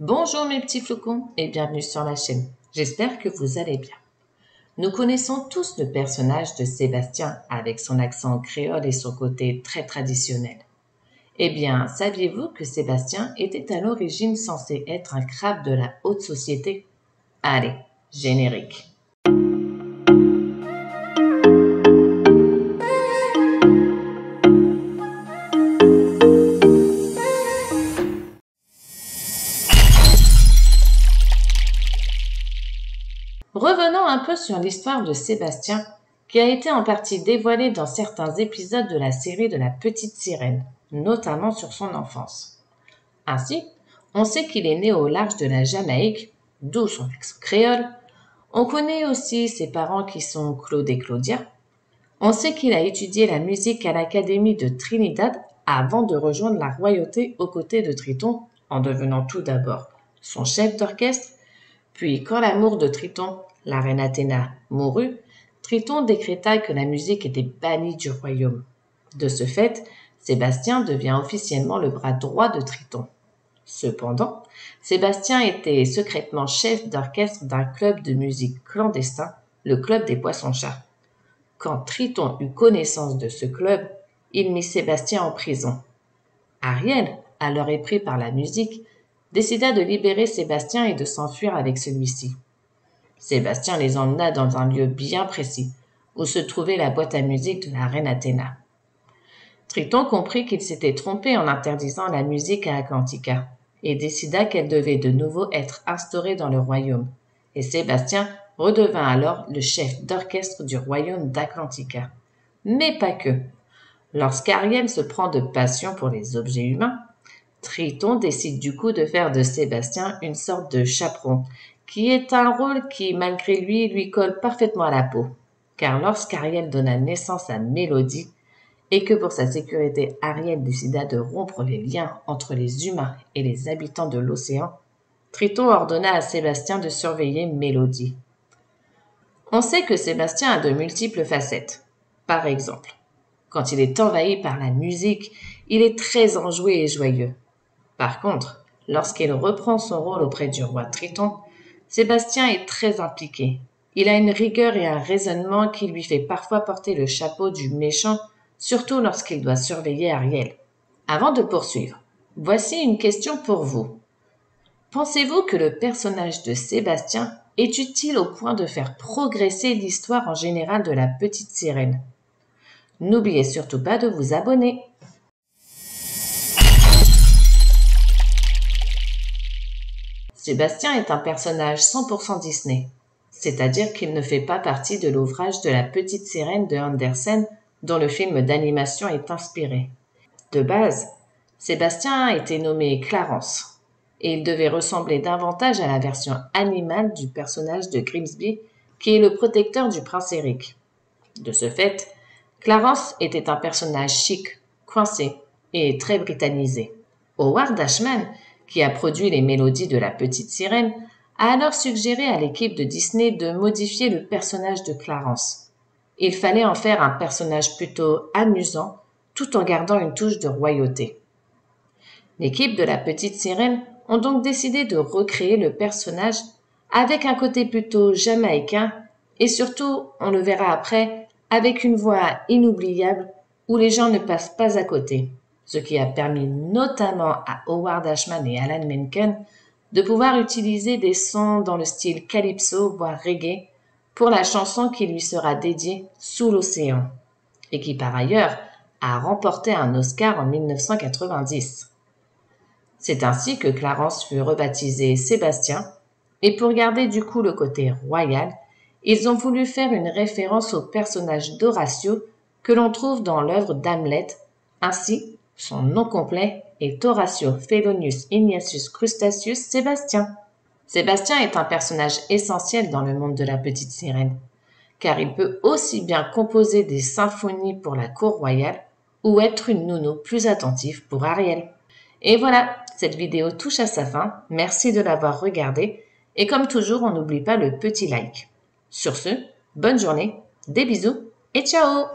Bonjour mes petits flocons et bienvenue sur la chaîne. J'espère que vous allez bien. Nous connaissons tous le personnage de Sébastien avec son accent créole et son côté très traditionnel. Eh bien, saviez-vous que Sébastien était à l'origine censé être un crabe de la haute société? Allez, générique. Revenons un peu sur l'histoire de Sébastien, qui a été en partie dévoilée dans certains épisodes de la série de la Petite Sirène, notamment sur son enfance. Ainsi, on sait qu'il est né au large de la Jamaïque, d'où son accent créole. On connaît aussi ses parents qui sont Claude et Claudia. On sait qu'il a étudié la musique à l'Académie de Trinidad avant de rejoindre la royauté aux côtés de Triton, en devenant tout d'abord son chef d'orchestre. Puis, quand l'amour de Triton, la reine Athéna, mourut, Triton décréta que la musique était bannie du royaume. De ce fait, Sébastien devient officiellement le bras droit de Triton. Cependant, Sébastien était secrètement chef d'orchestre d'un club de musique clandestin, le Club des Poissons-Chats. Quand Triton eut connaissance de ce club, il mit Sébastien en prison. Ariel, alors épris par la musique, décida de libérer Sébastien et de s'enfuir avec celui-ci. Sébastien les emmena dans un lieu bien précis, où se trouvait la boîte à musique de la reine Athéna. Triton comprit qu'il s'était trompé en interdisant la musique à Atlantica, et décida qu'elle devait de nouveau être instaurée dans le royaume, et Sébastien redevint alors le chef d'orchestre du royaume d'Atlantica. Mais pas que. Lorsqu'Ariel se prend de passion pour les objets humains, Triton décide du coup de faire de Sébastien une sorte de chaperon, qui est un rôle qui, malgré lui colle parfaitement à la peau. Car lorsqu'Ariel donna naissance à Mélodie, et que pour sa sécurité Ariel décida de rompre les liens entre les humains et les habitants de l'océan, Triton ordonna à Sébastien de surveiller Mélodie. On sait que Sébastien a de multiples facettes. Par exemple, quand il est envahi par la musique, il est très enjoué et joyeux. Par contre, lorsqu'il reprend son rôle auprès du roi Triton, Sébastien est très impliqué. Il a une rigueur et un raisonnement qui lui fait parfois porter le chapeau du méchant, surtout lorsqu'il doit surveiller Ariel. Avant de poursuivre, voici une question pour vous. Pensez-vous que le personnage de Sébastien est utile au point de faire progresser l'histoire en général de la Petite Sirène? N'oubliez surtout pas de vous abonner. Sébastien est un personnage 100% Disney, c'est-à-dire qu'il ne fait pas partie de l'ouvrage de la Petite Sirène de Andersen dont le film d'animation est inspiré. De base, Sébastien a été nommé Clarence, et il devait ressembler davantage à la version animale du personnage de Grimsby qui est le protecteur du prince Eric. De ce fait, Clarence était un personnage chic, coincé et très britannisé. Howard Ashman, qui a produit les mélodies de la Petite Sirène, a alors suggéré à l'équipe de Disney de modifier le personnage de Clarence. Il fallait en faire un personnage plutôt amusant, tout en gardant une touche de royauté. L'équipe de la Petite Sirène ont donc décidé de recréer le personnage avec un côté plutôt jamaïcain et surtout, on le verra après, avec une voix inoubliable où les gens ne passent pas à côté, ce qui a permis notamment à Howard Ashman et Alan Menken de pouvoir utiliser des sons dans le style calypso, voire reggae, pour la chanson qui lui sera dédiée Sous l'océan, et qui par ailleurs a remporté un Oscar en 1990. C'est ainsi que Clarence fut rebaptisé Sébastien, et pour garder du coup le côté royal, ils ont voulu faire une référence au personnage d'Horatio que l'on trouve dans l'œuvre d'Hamlet. Ainsi, son nom complet est Horatio Felonius Ignatius Crustaceus Sébastien. Sébastien est un personnage essentiel dans le monde de la Petite Sirène, car il peut aussi bien composer des symphonies pour la cour royale ou être une nounou plus attentive pour Ariel. Et voilà, cette vidéo touche à sa fin. Merci de l'avoir regardée. Et comme toujours, on n'oublie pas le petit like. Sur ce, bonne journée, des bisous et ciao!